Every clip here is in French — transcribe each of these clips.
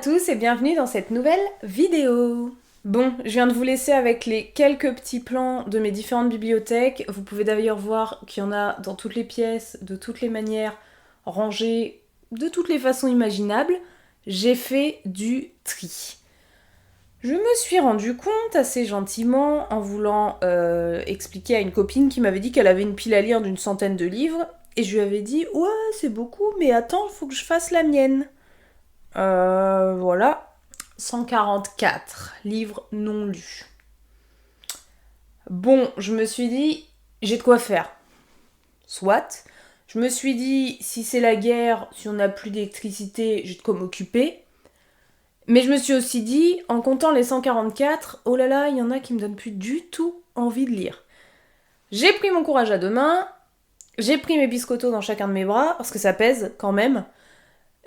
tous et bienvenue dans cette nouvelle vidéo. Bon, je viens de vous laisser avec les quelques petits plans de mes différentes bibliothèques. Vous pouvez d'ailleurs voir qu'il y en a dans toutes les pièces, de toutes les manières, rangées de toutes les façons imaginables. J'ai fait du tri. Je me suis rendu compte assez gentiment en voulant expliquer à une copine qui m'avait dit qu'elle avait une pile à lire d'une centaine de livres. Et je lui avais dit « Ouais, c'est beaucoup, mais attends, il faut que je fasse la mienne. » Voilà. 144 livres non lus. Bon, je me suis dit, j'ai de quoi faire. Soit. Je me suis dit, si c'est la guerre, si on n'a plus d'électricité, j'ai de quoi m'occuper. Mais je me suis aussi dit, en comptant les 144, oh là là, il y en a qui me donnent plus du tout envie de lire. J'ai pris mon courage à deux mains, j'ai pris mes biscottos dans chacun de mes bras, parce que ça pèse quand même.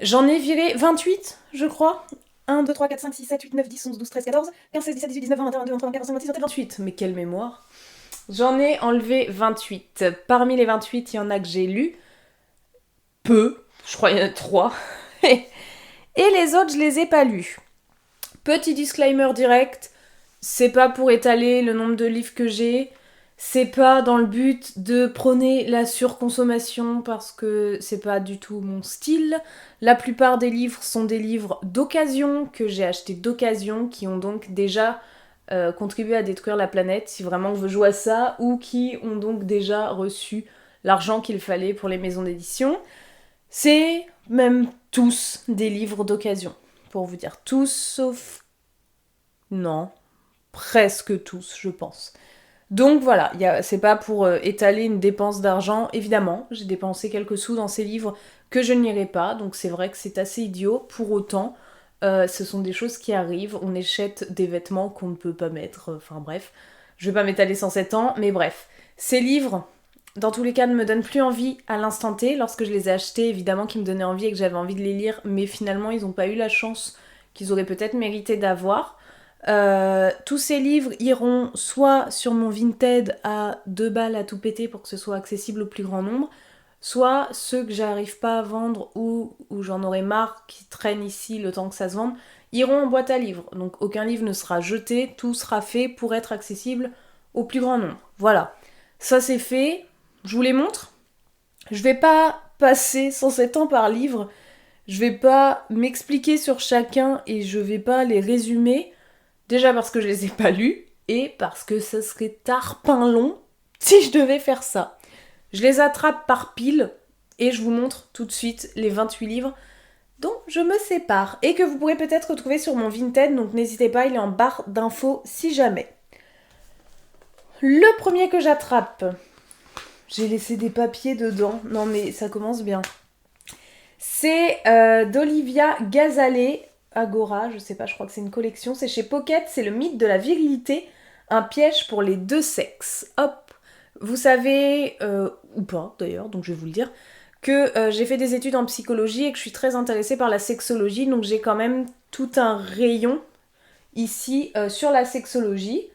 J'en ai viré 28, je crois. 1, 2, 3, 4, 5, 6, 7, 8, 9, 10, 11, 12, 13, 14, 15, 16, 17, 18, 19, 20, 21, 22, 23, 24, 25, 26, 27, 28. Mais quelle mémoire. J'en ai enlevé 28. Parmi les 28, il y en a que j'ai lus. Peu. Je crois qu'il y en a 3. Et les autres, je les ai pas lus. Petit disclaimer direct. C'est pas pour étaler le nombre de livres que j'ai. C'est pas dans le but de prôner la surconsommation parce que c'est pas du tout mon style. La plupart des livres sont des livres d'occasion, que j'ai achetés d'occasion, qui ont donc déjà contribué à détruire la planète, si vraiment on veut jouer à ça, ou qui ont donc déjà reçu l'argent qu'il fallait pour les maisons d'édition. C'est même tous des livres d'occasion, pour vous dire tous, sauf... Non, presque tous, je pense. Donc voilà, c'est pas pour étaler une dépense d'argent, évidemment, j'ai dépensé quelques sous dans ces livres que je ne lirai pas, donc c'est vrai que c'est assez idiot, pour autant, ce sont des choses qui arrivent, on achète des vêtements qu'on ne peut pas mettre, enfin bref, je vais pas m'étaler 107 ans, mais bref. Ces livres, dans tous les cas, ne me donnent plus envie à l'instant T, lorsque je les ai achetés, évidemment qu'ils me donnaient envie et que j'avais envie de les lire, mais finalement ils n'ont pas eu la chance qu'ils auraient peut-être mérité d'avoir. Tous ces livres iront soit sur mon Vinted à 2 balles à tout péter pour que ce soit accessible au plus grand nombre, soit ceux que j'arrive pas à vendre ou j'en aurai marre qui traînent ici le temps que ça se vende, iront en boîte à livres. Donc aucun livre ne sera jeté, tout sera fait pour être accessible au plus grand nombre. Voilà, ça c'est fait, je vous les montre. Je vais pas passer 107 ans par livre, je vais pas m'expliquer sur chacun et je vais pas les résumer. Déjà parce que je les ai pas lus, et parce que ça serait tarpin long si je devais faire ça. Je les attrape par pile, et je vous montre tout de suite les 28 livres dont je me sépare, et que vous pourrez peut-être retrouver sur mon Vinted, donc n'hésitez pas, il est en barre d'infos si jamais. Le premier que j'attrape, j'ai laissé des papiers dedans, non mais ça commence bien. C'est d'Olivia Gazalet, Agora, je sais pas, je crois que c'est une collection, c'est chez Pocket, c'est le mythe de la virilité, un piège pour les deux sexes. Hop, vous savez, ou pas d'ailleurs, donc je vais vous le dire, que j'ai fait des études en psychologie et que je suis très intéressée par la sexologie, donc j'ai quand même tout un rayon ici sur la sexologie,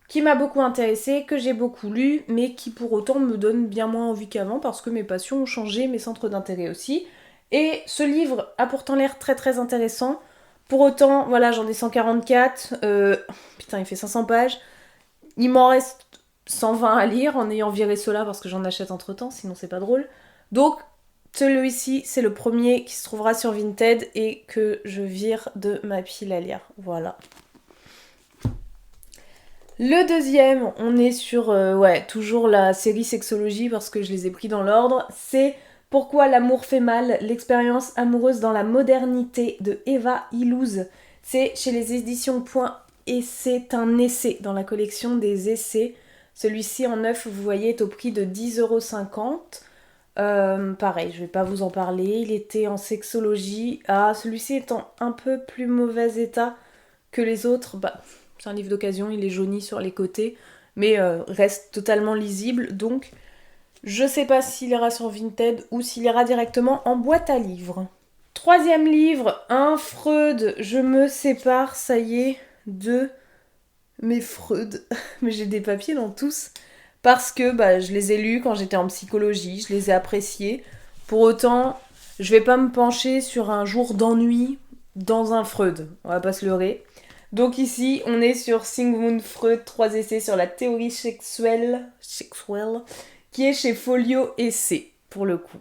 qui m'a beaucoup intéressée, que j'ai beaucoup lu, mais qui pour autant me donne bien moins envie qu'avant, parce que mes passions ont changé, mes centres d'intérêt aussi. Et ce livre a pourtant l'air très très intéressant. Pour autant, voilà, j'en ai 144. Putain, il fait 500 pages. Il m'en reste 120 à lire en ayant viré ceux-là parce que j'en achète entre temps, sinon c'est pas drôle. Donc, celui-ci, c'est le premier qui se trouvera sur Vinted et que je vire de ma pile à lire. Voilà. Le deuxième, on est sur, toujours la série sexologie parce que je les ai pris dans l'ordre. C'est Pourquoi l'amour fait mal, l'expérience amoureuse dans la modernité de Eva Illouz. C'est chez les éditions Point et c'est un essai dans la collection des essais. Celui-ci en neuf, vous voyez, est au prix de 10,50 €. Pareil, je vais pas vous en parler. Il était en sexologie. Ah, celui-ci est en un peu plus mauvais état que les autres. C'est un livre d'occasion, il est jauni sur les côtés, mais reste totalement lisible, donc je sais pas s'il ira sur Vinted ou s'il ira directement en boîte à livres. Troisième livre, un Freud, je me sépare, ça y est, de mes Freud. Mais j'ai des papiers dans tous, parce que je les ai lus quand j'étais en psychologie, je les ai appréciés. Pour autant, je vais pas me pencher sur un jour d'ennui dans un Freud, on va pas se leurrer. Donc ici, on est sur Sigmund Freud, 3 essais sur la théorie sexuelle, qui est chez Folio Essai, pour le coup.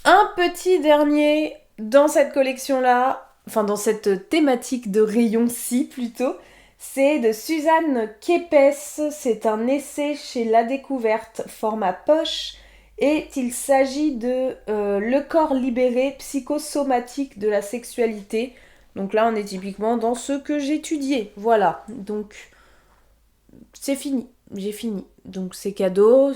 Un petit dernier dans cette collection-là, enfin dans cette thématique de rayon-ci plutôt, c'est de Suzanne Kepes, c'est un essai chez La Découverte, format poche, et il s'agit de Le corps libéré, psychosomatique de la sexualité. Donc là, on est typiquement dans ce que j'étudiais. Voilà, donc c'est fini, j'ai fini. Donc c'est cadeau,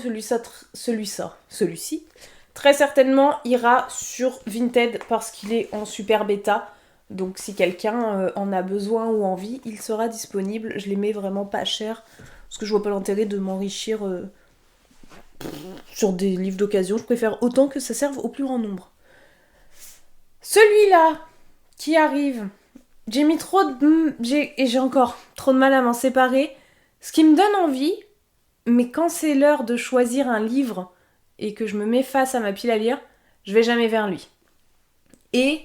celui-ci, très certainement ira sur Vinted parce qu'il est en super bêta. Donc si quelqu'un en a besoin ou envie, il sera disponible. Je les mets vraiment pas cher parce que je vois pas l'intérêt de m'enrichir sur des livres d'occasion. Je préfère autant que ça serve au plus grand nombre. Celui-là qui arrive, j'ai mis trop de... j'ai encore trop de mal à m'en séparer. Ce qui me donne envie, mais quand c'est l'heure de choisir un livre et que je me mets face à ma pile à lire, je vais jamais vers lui. Et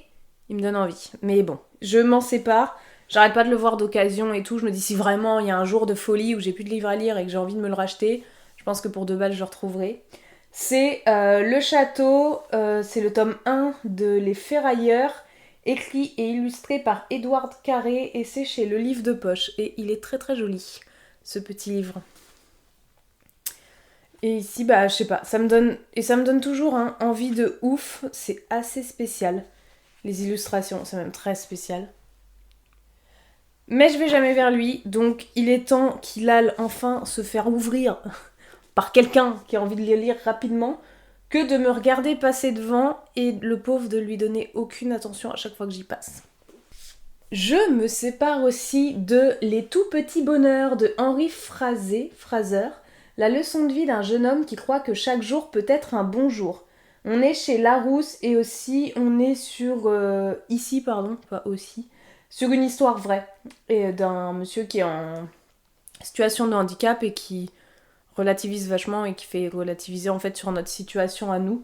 il me donne envie. Mais bon, je m'en sépare. J'arrête pas de le voir d'occasion et tout. Je me dis si vraiment il y a un jour de folie où j'ai plus de livres à lire et que j'ai envie de me le racheter, je pense que pour 2 balles je le retrouverai. C'est Le Château, c'est le tome 1 de Les Ferrailleurs, écrit et illustré par Édouard Carré et c'est chez Le Livre de Poche. Et il est très très joli, ce petit livre. Et ici, bah, je sais pas, ça me donne toujours envie de ouf. C'est assez spécial. Les illustrations, c'est même très spécial. Mais je vais jamais vers lui, donc il est temps qu'il aille enfin se faire ouvrir par quelqu'un qui a envie de les lire rapidement, que de me regarder passer devant et le pauvre de lui donner aucune attention à chaque fois que j'y passe. Je me sépare aussi de Les tout petits bonheurs de Henri Fraser, la leçon de vie d'un jeune homme qui croit que chaque jour peut être un bon jour. On est chez Larousse et aussi on est sur sur une histoire vraie et d'un monsieur qui est en situation de handicap et qui relativise vachement et qui fait relativiser en fait sur notre situation à nous.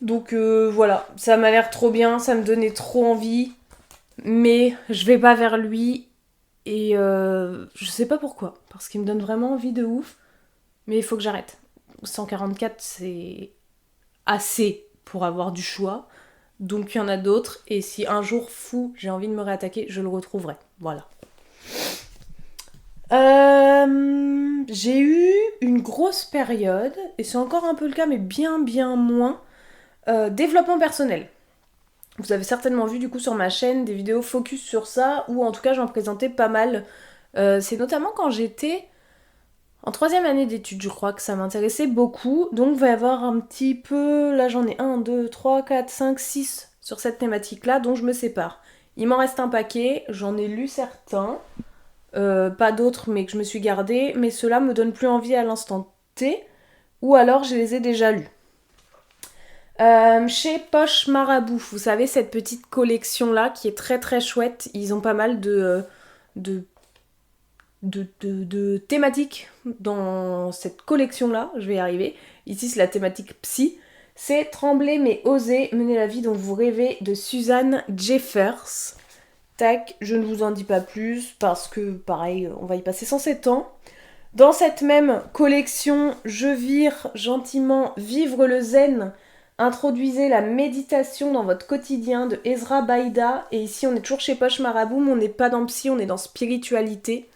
Donc voilà, ça m'a l'air trop bien, ça me donnait trop envie, mais je vais pas vers lui et je sais pas pourquoi, parce qu'il me donne vraiment envie de ouf, mais il faut que j'arrête. 144 c'est assez pour avoir du choix, donc il y en a d'autres et si un jour fou j'ai envie de me réattaquer, je le retrouverai. Voilà. J'ai eu une grosse période, et c'est encore un peu le cas, mais bien moins, développement personnel. Vous avez certainement vu du coup sur ma chaîne des vidéos focus sur ça, ou en tout cas j'en présentais pas mal. C'est notamment quand j'étais en 3e année d'études, je crois que ça m'intéressait beaucoup. Donc il va y avoir un petit peu, là j'en ai 1, 2, 3, 4, 5, 6 sur cette thématique-là, dont je me sépare. Il m'en reste un paquet, j'en ai lu certains. Pas d'autres mais que je me suis gardée, mais ceux-là me donnent plus envie à l'instant T, ou alors je les ai déjà lus. Chez Poche Marabout, vous savez cette petite collection là qui est très très chouette, ils ont pas mal de thématiques dans cette collection là, je vais y arriver. Ici c'est la thématique psy, c'est Trembler mais oser, mener la vie dont vous rêvez de Suzanne Jeffers. Tac, je ne vous en dis pas plus parce que pareil, on va y passer 107 ans. Dans cette même collection, je vire gentiment Vivre le zen, introduisez la méditation dans votre quotidien de Ezra Baïda. Et ici, on est toujours chez Poche Marabout, mais on n'est pas dans psy, on est dans spiritualité.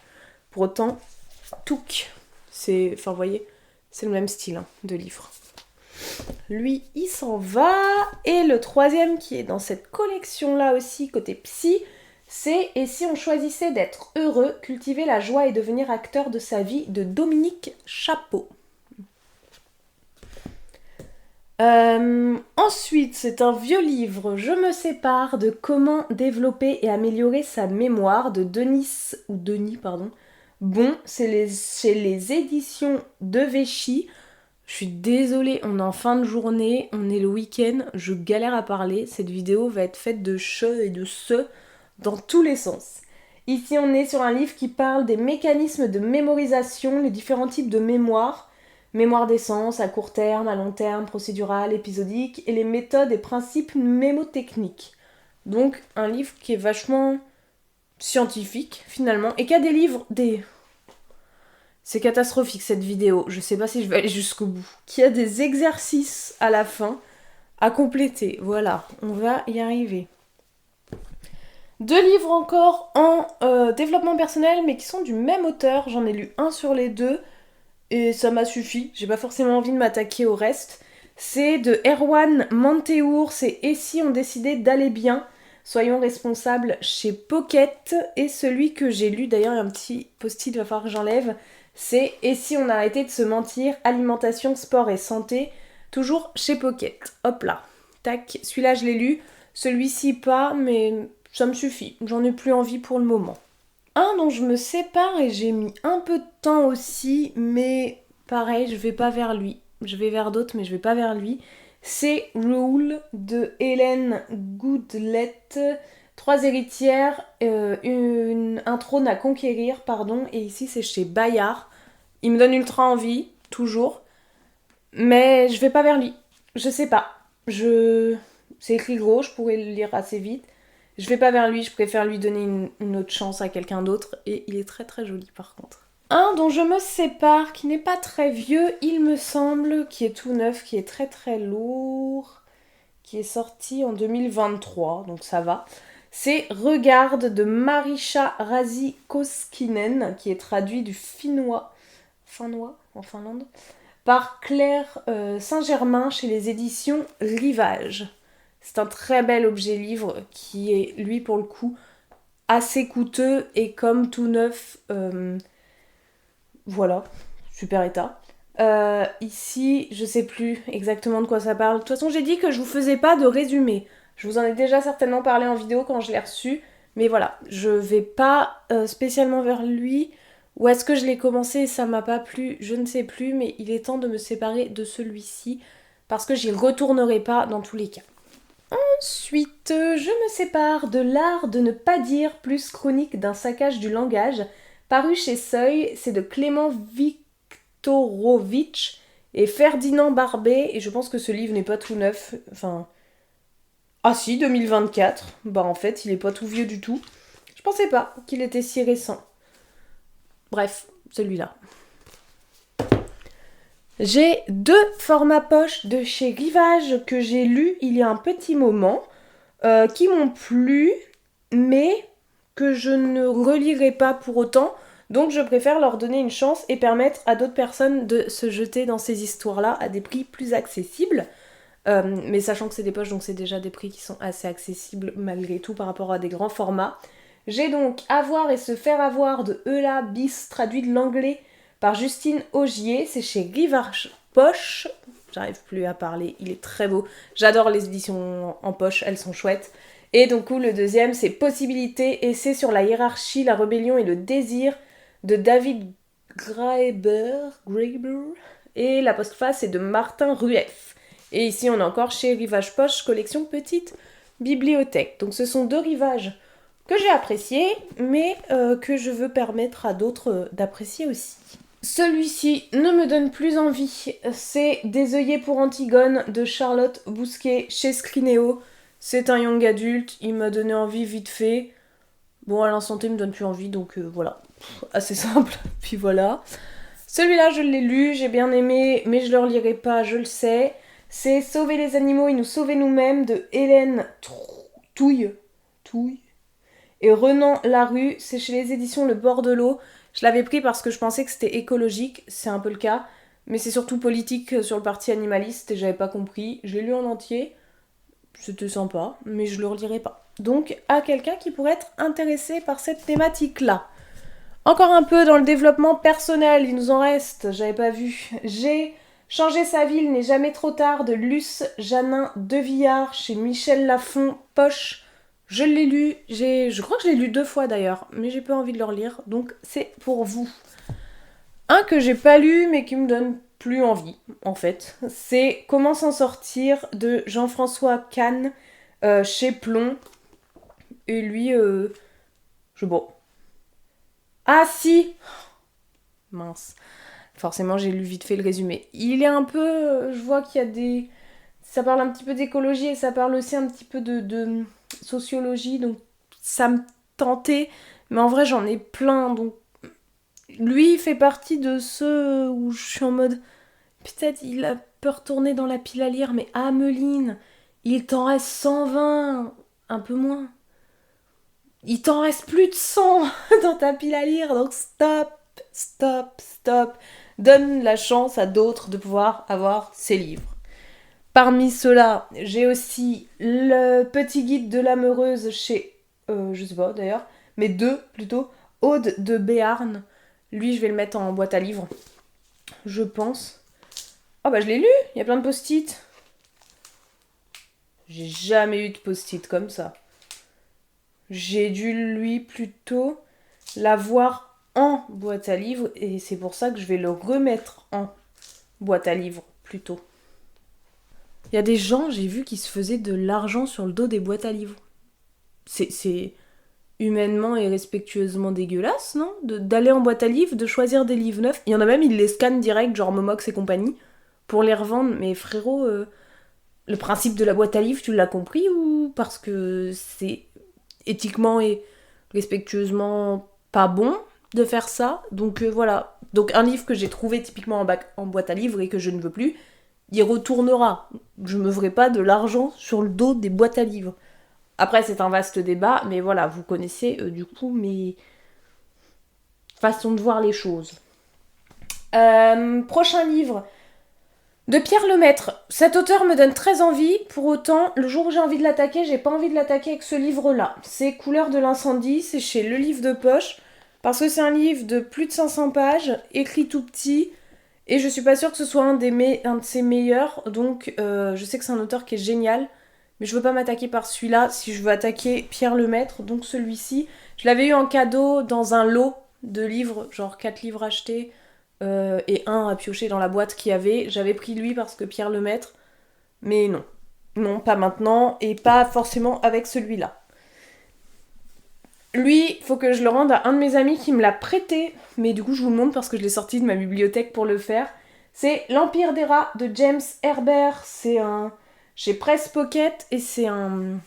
Pour autant, touc, c'est, enfin, vous voyez, c'est le même style de livre. Lui, il s'en va. Et le 3e qui est dans cette collection-là aussi, côté psy, c'est « Et si on choisissait d'être heureux, cultiver la joie et devenir acteur de sa vie » de Dominique Chapeau. Ensuite, c'est un vieux livre, Je me sépare, de Comment développer et améliorer sa mémoire de Denis. Bon, c'est chez les éditions de Véchy. Je suis désolée, on est en fin de journée, on est le week-end, je galère à parler. Cette vidéo va être faite de che et de se dans tous les sens. Ici, on est sur un livre qui parle des mécanismes de mémorisation, les différents types de mémoire. mémoire d'essence, à court terme, à long terme, procédural, épisodique, et les méthodes et principes mémotechniques. Donc un livre qui est vachement scientifique finalement, et qui a des livres, C'est catastrophique cette vidéo, je sais pas si je vais aller jusqu'au bout. Qui a des exercices à la fin à compléter, voilà, on va y arriver. 2 livres encore en développement personnel, mais qui sont du même auteur, j'en ai lu un sur les 2, et ça m'a suffi, j'ai pas forcément envie de m'attaquer au reste. C'est de Erwan Manteour, c'est Et si on décidait d'aller bien, soyons responsables chez Pocket. Et celui que j'ai lu, d'ailleurs il y a un petit post-it, il va falloir que j'enlève, c'est Et si on arrêtait de se mentir, alimentation, sport et santé, toujours chez Pocket. Hop là, tac, celui-là je l'ai lu, celui-ci pas, mais ça me suffit, j'en ai plus envie pour le moment. Un dont je me sépare et j'ai mis un peu de temps aussi, mais pareil, je vais pas vers lui. Je vais vers d'autres, mais je vais pas vers lui. C'est Rule de Hélène Goodlet. 3 héritières, un trône à conquérir, pardon. Et ici, c'est chez Bayard. Il me donne ultra envie, toujours. Mais je vais pas vers lui. Je sais pas. C'est écrit gros, je pourrais le lire assez vite. Je vais pas vers lui, je préfère lui donner une autre chance à quelqu'un d'autre. Et il est très très joli par contre. Un dont je me sépare, qui n'est pas très vieux, il me semble, qui est tout neuf, qui est très très lourd, qui est sorti en 2023, donc ça va. C'est Regarde de Marisha Rasikkoskinen, qui est traduit du finnois en Finlande, par Claire Saint-Germain chez les éditions Rivage. C'est un très bel objet livre qui est, lui, pour le coup, assez coûteux et comme tout neuf, voilà, super état. Ici, je sais plus exactement de quoi ça parle. De toute façon, j'ai dit que je vous faisais pas de résumé. Je vous en ai déjà certainement parlé en vidéo quand je l'ai reçu. Mais voilà, je vais pas spécialement vers lui. Ou est-ce que je l'ai commencé et ça m'a pas plu? Je ne sais plus, mais il est temps de me séparer de celui-ci. Parce que j'y retournerai pas dans tous les cas. Ensuite, je me sépare de L'art de ne pas dire, plus chronique d'un saccage du langage, paru chez Seuil, c'est de Clément Viktorovitch et Ferdinand Barbet, et je pense que ce livre n'est pas tout neuf, enfin... Ah si, 2024, bah en fait, il est pas tout vieux du tout. Je pensais pas qu'il était si récent. Bref, celui-là. J'ai 2 formats poche de chez Rivage que j'ai lus il y a un petit moment, qui m'ont plu, mais que je ne relirai pas pour autant. Donc je préfère leur donner une chance et permettre à d'autres personnes de se jeter dans ces histoires-là à des prix plus accessibles. Mais sachant que c'est des poches, donc c'est déjà des prix qui sont assez accessibles malgré tout par rapport à des grands formats. J'ai donc Avoir et se faire avoir de Eula Bis, traduit de l'anglais par Justine Augier. C'est chez Rivage Poche. J'arrive plus à parler, il est très beau. J'adore les éditions en poche, elles sont chouettes. Et donc le deuxième, c'est Possibilité, essai sur la hiérarchie, la rébellion et le désir de David Graeber. Et la postface est de Martin Rueff. Et ici, on est encore chez Rivage Poche, collection Petite Bibliothèque. Donc ce sont 2 rivages que j'ai appréciés, mais que je veux permettre à d'autres d'apprécier aussi. Celui-ci ne me donne plus envie. C'est Des œillets pour Antigone de Charlotte Bousquet chez Scrinéo. C'est un young adulte, il m'a donné envie vite fait. Bon, à l'instant T, il me donne plus envie, donc voilà. Assez simple, puis voilà. Celui-là, je l'ai lu, j'ai bien aimé, mais je le relirai pas, je le sais. C'est Sauver les animaux et nous sauver nous-mêmes de Hélène Touille et Renan Larue. C'est chez les éditions Le Bord de l'eau. Je l'avais pris parce que je pensais que c'était écologique, c'est un peu le cas, mais c'est surtout politique sur le parti animaliste et j'avais pas compris. Je l'ai lu en entier, c'était sympa, mais je le relirai pas. Donc à quelqu'un qui pourrait être intéressé par cette thématique-là. Encore un peu dans le développement personnel, il nous en reste, j'avais pas vu. J'ai Changer sa vie, il n'est jamais trop tard de Luce Janin Devillard chez Michel Lafon Poche. Je l'ai lu, je crois que je l'ai lu 2 fois d'ailleurs, mais j'ai pas envie de le relire, donc c'est pour vous. Un que j'ai pas lu mais qui me donne plus envie, en fait, c'est Comment s'en sortir de Jean-François Kahn chez Plomb. Et lui, bon. Ah si. Mince. Forcément, j'ai lu vite fait le résumé. Il est un peu... je vois qu'il y a des... Ça parle un petit peu d'écologie et ça parle aussi un petit peu de sociologie, donc ça me tentait. Mais en vrai, j'en ai plein, donc... Lui, il fait partie de ceux où je suis en mode... Peut-être il a peut retourner dans la pile à lire, mais Ameline, il t'en reste 120, un peu moins. Il t'en reste plus de 100 dans ta pile à lire, donc stop, stop, stop. Donne la chance à d'autres de pouvoir avoir ces livres. Parmi ceux-là, j'ai aussi le petit guide de l'amoureuse chez, je sais pas d'ailleurs, mais deux plutôt, Aude de Béarn. Lui, je vais le mettre en boîte à livres, je pense. Oh bah je l'ai lu, il y a plein de post-it. J'ai jamais eu de post-it comme ça. J'ai dû lui plutôt l'avoir en boîte à livres et c'est pour ça que je vais le remettre en boîte à livres plutôt. Il y a des gens, j'ai vu, qui se faisaient de l'argent sur le dos des boîtes à livres. C'est humainement et respectueusement dégueulasse, non? D'aller en boîte à livres, de choisir des livres neufs. Il y en a même, ils les scannent direct, genre Momox et compagnie, pour les revendre. Mais frérot, le principe de la boîte à livres, tu l'as compris ou parce que c'est éthiquement et respectueusement pas bon de faire ça? Donc voilà. Donc un livre que j'ai trouvé typiquement en boîte à livres et que je ne veux plus, il retournera. Je me ferai pas de l'argent sur le dos des boîtes à livres. Après, c'est un vaste débat, mais voilà, vous connaissez du coup mes façons de voir les choses. Prochain livre de Pierre Lemaitre. Cet auteur me donne très envie, pour autant, le jour où j'ai envie de l'attaquer, j'ai pas envie de l'attaquer avec ce livre-là. C'est Couleurs de l'incendie, c'est chez Le Livre de Poche, parce que c'est un livre de plus de 500 pages, écrit tout petit, et je suis pas sûre que ce soit un de ses meilleurs, donc je sais que c'est un auteur qui est génial, mais je veux pas m'attaquer par celui-là si je veux attaquer Pierre Lemaitre, donc celui-ci. Je l'avais eu en cadeau dans un lot de livres, genre 4 livres achetés, et un à piocher dans la boîte qu'il y avait. J'avais pris lui parce que Pierre Lemaitre, mais non. Non, pas maintenant, et pas forcément avec celui-là. Lui, faut que je le rende à un de mes amis qui me l'a prêté, mais du coup je vous le montre parce que je l'ai sorti de ma bibliothèque pour le faire. C'est L'Empire des rats de James Herbert. C'est un... chez Press Pocket, et c'est un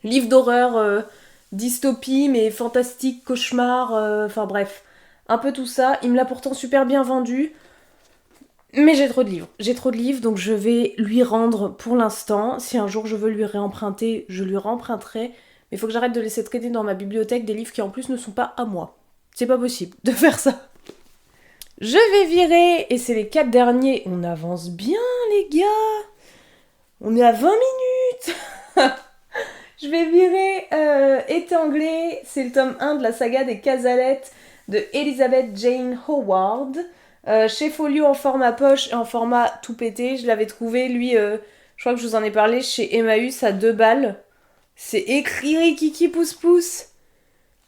livre d'horreur, dystopie, mais fantastique, cauchemar, enfin bref. Un peu tout ça. Il me l'a pourtant super bien vendu. Mais j'ai trop de livres. J'ai trop de livres, donc je vais lui rendre pour l'instant. Si un jour je veux lui réemprunter, je lui remprunterai. Mais il faut que j'arrête de laisser traîner dans ma bibliothèque des livres qui en plus ne sont pas à moi. C'est pas possible de faire ça. Je vais virer, et c'est les 4 derniers. On avance bien, les gars. On est à 20 minutes. Je vais virer Été anglais. C'est le tome 1 de la saga des Casalettes de Elizabeth Jane Howard. Chez Folio en format poche et en format tout pété. Je l'avais trouvé, lui, je crois que je vous en ai parlé, chez Emmaüs à 2 balles. C'est écrit Kiki Pouce Pouce.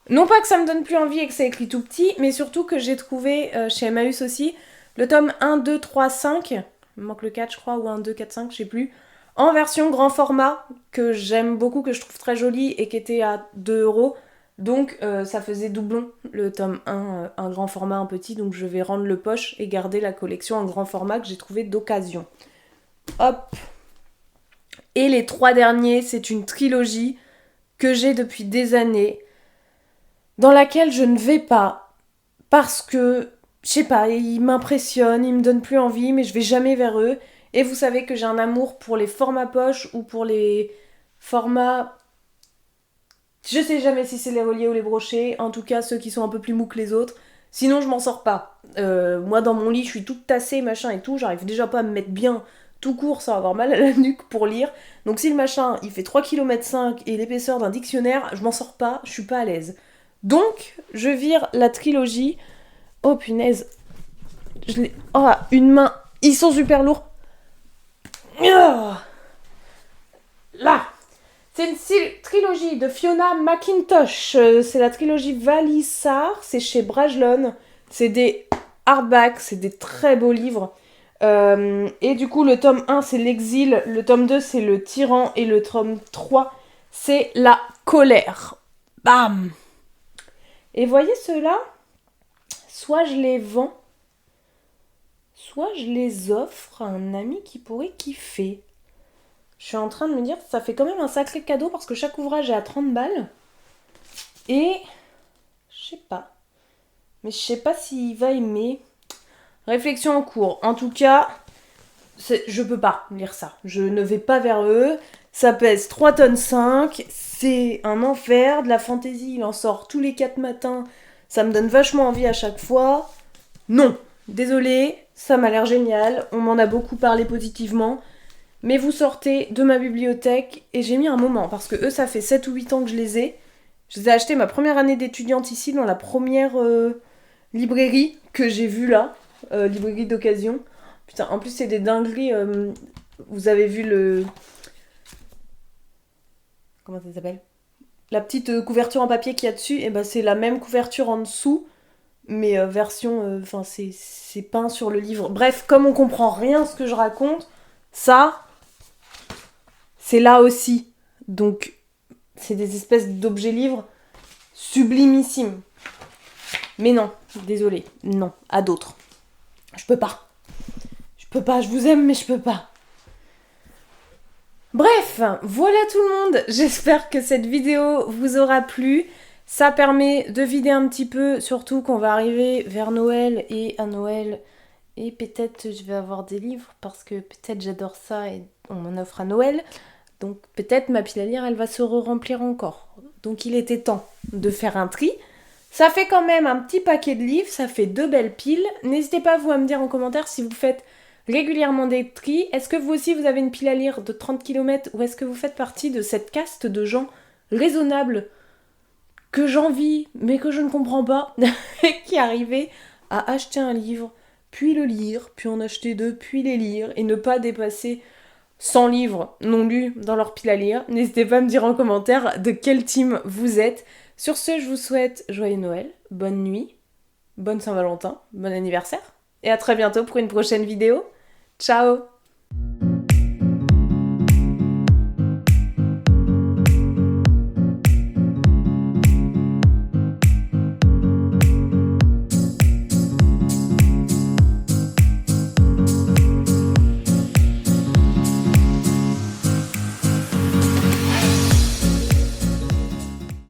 Non pas que ça me donne plus envie et que c'est écrit tout petit, mais surtout que j'ai trouvé chez Emmaüs aussi le tome 1, 2, 3, 5. Il me manque le 4 je crois, ou 1, 2, 4, 5, je sais plus. En version grand format, que j'aime beaucoup, que je trouve très joli et qui était à 2 €. Donc ça faisait doublon, le tome 1, un grand format, un petit, donc je vais rendre le poche et garder la collection en grand format que j'ai trouvé d'occasion. Hop. Et les 3 derniers, c'est une trilogie que j'ai depuis des années, dans laquelle je ne vais pas, parce que, je sais pas, ils m'impressionnent, ils me donnent plus envie, mais je vais jamais vers eux. Et vous savez que j'ai un amour pour les formats poche ou pour les formats... Je sais jamais si c'est les reliés ou les brochés, en tout cas ceux qui sont un peu plus mous que les autres. Sinon je m'en sors pas. Moi dans mon lit je suis toute tassée, machin et tout, j'arrive déjà pas à me mettre bien tout court sans avoir mal à la nuque pour lire. Donc si le machin il fait 3,5 km et l'épaisseur d'un dictionnaire, je m'en sors pas, je suis pas à l'aise. Donc je vire la trilogie. Oh punaise. Oh, une main. Ils sont super lourds. Oh. Là. C'est une trilogie de Fiona McIntosh. C'est la trilogie Valissard. C'est chez Brajlon. C'est des hardbacks. C'est des très beaux livres. Et du coup, le tome 1, c'est l'exil. Le tome 2, c'est le tyran. Et le tome 3, c'est la colère. Bam! Et voyez ceux-là, soit je les vends, soit je les offre à un ami qui pourrait kiffer. Je suis en train de me dire, ça fait quand même un sacré cadeau parce que chaque ouvrage est à 30 balles. Et je sais pas. Mais je sais pas s'il va aimer. Réflexion en cours. En tout cas, je peux pas lire ça. Je ne vais pas vers eux. Ça pèse 3 tonnes 5. C'est un enfer. De la fantaisie, il en sort tous les 4 matins. Ça me donne vachement envie à chaque fois. Non. Désolée, ça m'a l'air génial. On m'en a beaucoup parlé positivement. Mais vous sortez de ma bibliothèque et j'ai mis un moment parce que eux, ça fait 7 ou 8 ans que je les ai. Je les ai achetés ma première année d'étudiante ici dans la première librairie que j'ai vue là. Librairie d'occasion. Putain, en plus, c'est des dingueries. Vous avez vu le. Comment ça s'appelle? La petite couverture en papier qu'il y a dessus, et ben c'est la même couverture en dessous, mais version. Enfin, c'est peint sur le livre. Bref, comme on comprend rien à ce que je raconte, ça, c'est là aussi. Donc, c'est des espèces d'objets livres sublimissimes. Mais non, désolé, non, à d'autres. Je peux pas. Je peux pas, je vous aime, mais je peux pas. Bref, voilà tout le monde. J'espère que cette vidéo vous aura plu. Ça permet de vider un petit peu, surtout qu'on va arriver vers Noël et à Noël. Et peut-être je vais avoir des livres parce que peut-être j'adore ça et on m'en offre à Noël. Donc peut-être ma pile à lire, elle va se remplir encore. Donc il était temps de faire un tri. Ça fait quand même un petit paquet de livres, ça fait 2 belles piles. N'hésitez pas vous à me dire en commentaire si vous faites régulièrement des tris. Est-ce que vous aussi vous avez une pile à lire de 30 km ou est-ce que vous faites partie de cette caste de gens raisonnables que j'envie mais que je ne comprends pas qui arrivaient à acheter un livre, puis le lire, puis en acheter deux, puis les lire et ne pas dépasser 100 livres non lus dans leur pile à lire. N'hésitez pas à me dire en commentaire de quel team vous êtes. Sur ce, je vous souhaite joyeux Noël, bonne nuit, bonne Saint-Valentin, bon anniversaire, et à très bientôt pour une prochaine vidéo. Ciao!